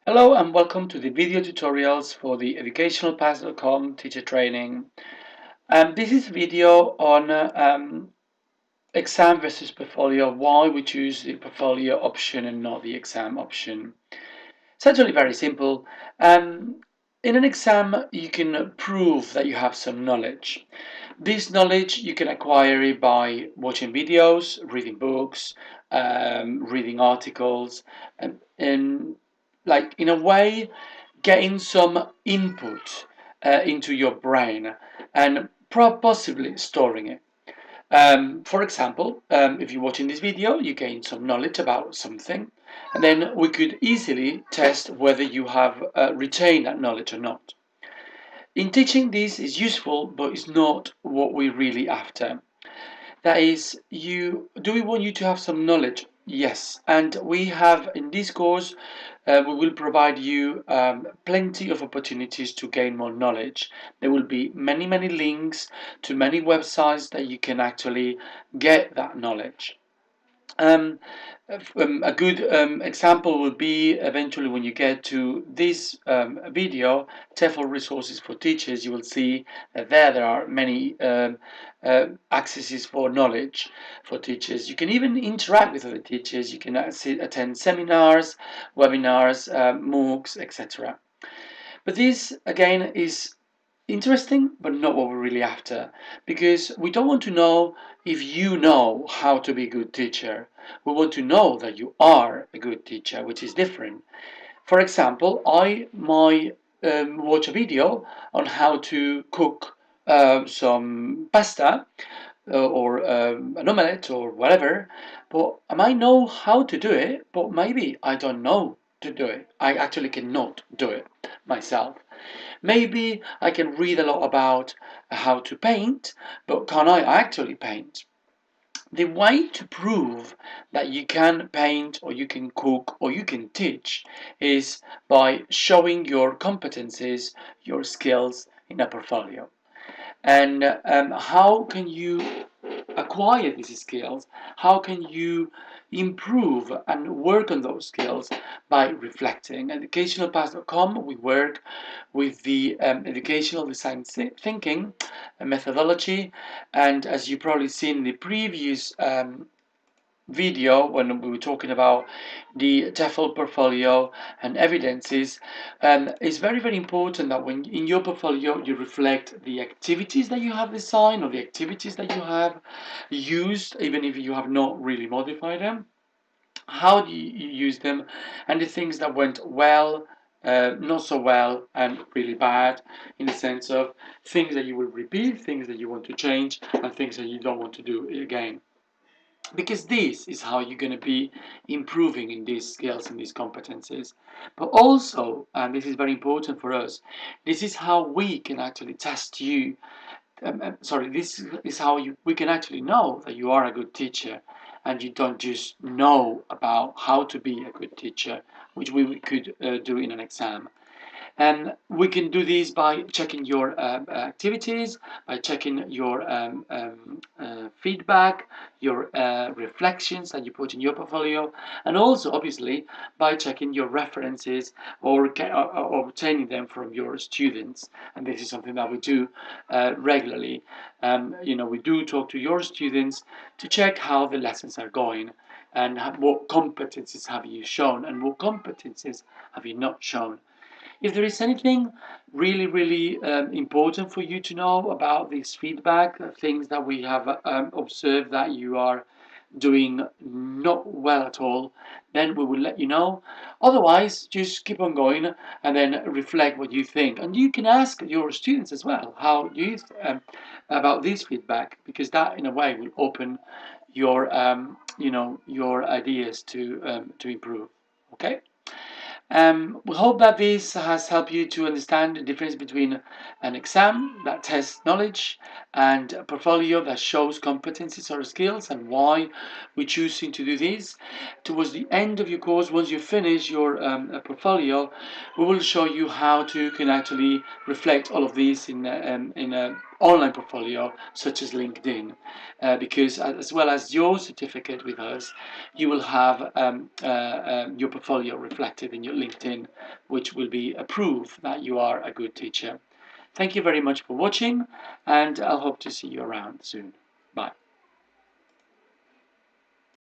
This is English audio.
Hello and welcome to the video tutorials for the educationalpath.com teacher training. This is a video on exam versus portfolio, why we choose the portfolio option and not the exam option. It's actually very simple. In an exam, you can prove that you have some knowledge. This knowledge you can acquire it by watching videos, reading books, reading articles, and like in a way getting some input into your brain and possibly storing it. For example, if you're watching this video, you gain some knowledge about something, and then we could easily test whether you have retained that knowledge or not. In teaching, this is useful, but it's not what we're really after. That is, do we want you to have some knowledge? Yes, and we have in this course, we will provide you plenty of opportunities to gain more knowledge. There will be many links to many websites that you can actually get that knowledge. Um, a good example would be eventually when you get to this video, tefl resources for teachers, you will see that there are many accesses for knowledge for teachers. You can even interact with other teachers. You can attend seminars, webinars, MOOCs, etc. But this again is interesting, but not what we're really after, because we don't want to know if you know how to be a good teacher. We want to know that you are a good teacher, which is different. For example, I might watch a video on how to cook some pasta or an omelette or whatever, but I might know how to do it, but maybe I don't know to do it. I actually cannot do it myself. Maybe I can read a lot about how to paint, but can I actually paint? The way to prove that you can paint or you can cook or you can teach is by showing your competencies, your skills in a portfolio. And how can you acquire these skills? How can you improve and work on those skills? By reflecting. Educationalpath.com, we work with the educational design thinking methodology, and as you probably seen in the previous video when we were talking about the tefl portfolio and evidences, it's very important that when in your portfolio you reflect the activities that you have designed or the activities that you have used, even if you have not really modified them. How do you use them, and the things that went well, not so well, and really bad, in the sense of things that you will repeat, things that you want to change, and things that you don't want to do again, because this is how you're going to be improving in these skills and these competencies. But also, and this is very important for us, this is how we can actually test you. This is how we can actually know that you are a good teacher and you don't just know about how to be a good teacher, which we could do in an exam. And we can do this by checking your activities, by checking your feedback, your reflections that you put in your portfolio, and also obviously by checking your references or obtaining them from your students. And this is something that we do regularly. We do talk to your students to check how the lessons are going and what competencies have you shown and what competencies have you not shown. If there is anything really important for you to know about this feedback, things that we have observed that you are doing not well at all, then we will let you know. Otherwise, just keep on going and then reflect what you think. And you can ask your students as well how do you about this feedback, because that in a way will open your your ideas to improve. Okay. We hope that this has helped you to understand the difference between an exam that tests knowledge and a portfolio that shows competencies or skills, and why we're choosing to do this. Towards the end of your course, once you finish your portfolio, we will show you how to can actually reflect all of these in a online portfolio such as LinkedIn, because as well as your certificate with us, you will have your portfolio reflected in your LinkedIn, which will be a proof that you are a good teacher. Thank you very much for watching, and I'll hope to see you around soon. Bye.